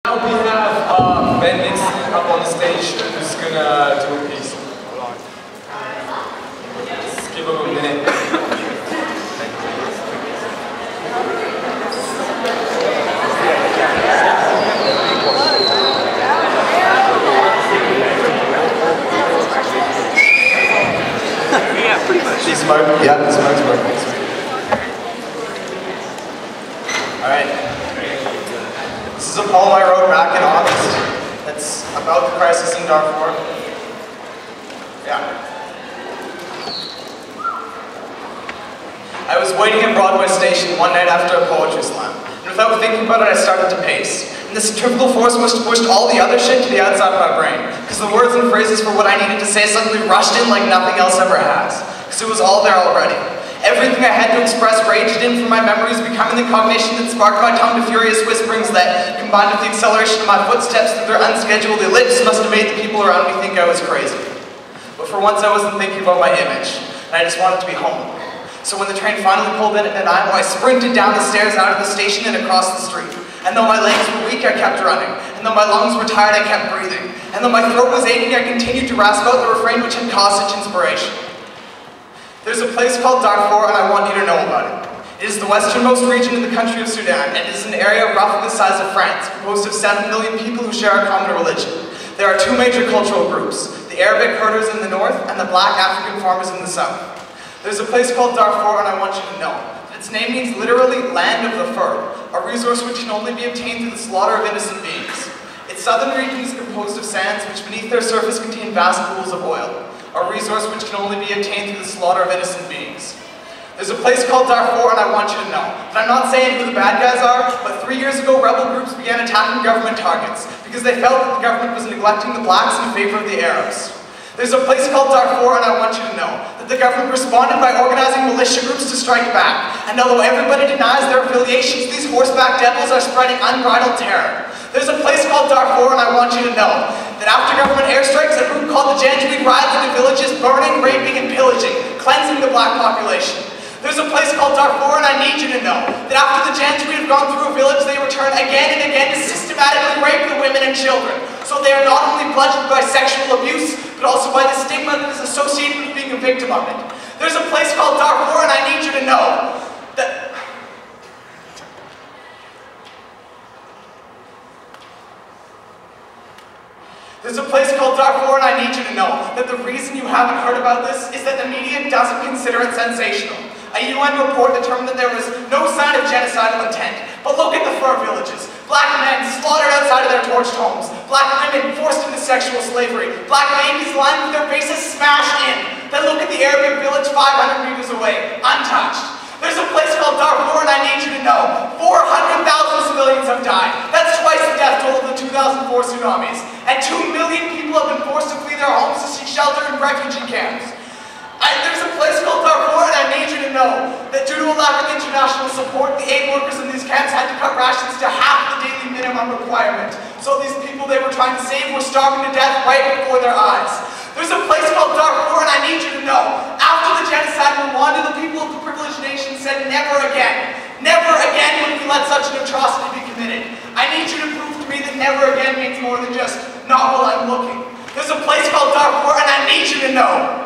Now we have Ben Nixon up on the stage who's gonna do a piece. Just give him a minute. Yeah, pretty much. She's smoking. Yeah, the smoke's working. Alright. This is a poem I wrote back in August. It's about the crisis in Darfur. Yeah. I was waiting at Broadway Station one night after a poetry slam, and without thinking about it, I started to pace. And this centrifugal force must have pushed all the other shit to the outside of my brain, because the words and phrases for what I needed to say suddenly rushed in like nothing else ever has, because it was all there already. Everything I had to express raged in from my memories, becoming the cognition that sparked my tongue to furious whisperings that, combined with the acceleration of my footsteps through their unscheduled ellipse, must have made the people around me think I was crazy. But for once I wasn't thinking about my image, and I just wanted to be home. So when the train finally pulled in at Nanaimo, I sprinted down the stairs out of the station and across the street. And though my legs were weak, I kept running. And though my lungs were tired, I kept breathing. And though my throat was aching, I continued to rasp out the refrain which had caused such inspiration. There's a place called Darfur, and I want you to know about it. It is the westernmost region in the country of Sudan, and it is an area roughly the size of France, composed of 7 million people who share a common religion. There are 2 major cultural groups, the Arabic herders in the north and the black African farmers in the south. There's a place called Darfur, and I want you to know that its name means literally land of the fur, a resource which can only be obtained through the slaughter of innocent beings. Its southern region is composed of sands which beneath their surface contain vast pools of oil, a resource which can only be obtained through the slaughter of innocent beings. There's a place called Darfur, and I want you to know that I'm not saying who the bad guys are, but 3 years ago rebel groups began attacking government targets because they felt that the government was neglecting the blacks in favor of the Arabs. There's a place called Darfur, and I want you to know that the government responded by organizing militia groups to strike back. And although everybody denies their affiliations, these horseback devils are spreading unbridled terror. There's a place called Darfur, and I want you to know that after government airstrikes, a group called the Janjaweed rides into villages, burning, raping, and pillaging, cleansing the black population. There's a place called Darfur, and I need you to know that after the Janjaweed have gone through a village, they return again and again to systematically rape the women and children. So they are not only bludgeoned by sexual abuse, but also by the stigma that is associated with being a victim of it. There's a place called Darfur, and I need you to know that there's a place called Darfur, and I need you to know that the reason you haven't heard about this is that the media doesn't consider it sensational. A UN report determined that there was no sign of genocidal intent. But look at the fur villages. Black men slaughtered outside of their torched homes. Black women forced into sexual slavery. Black babies lying with their faces smashed in. Then look at the Arabic village 500 meters away, untouched. There's a place called Darfur, and I need you to know 400,000 civilians have died. That's twice the death toll of the 2004 tsunamis. And 2 million people have been forced to flee their homes to seek shelter in refugee camps. There's a place called Darfur, and I need you to know that due to a lack of international support, the aid workers in these camps had to cut rations to half the daily minimum requirement. So these people they were trying to save were starving to death right before their eyes. There's a place called Darfur, and I need you to know, after the genocide in Rwanda, the people of the privileged nation said never again. Never again would we let such an atrocity be committed. I need you to prove to me that never again means more than just not while I'm looking. There's a place called Darfur, and I need you to know.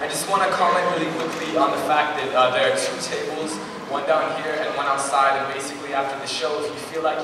I just want to comment really quickly on the fact that there are 2 tables, one down here and one outside, and basically after the show, if you feel like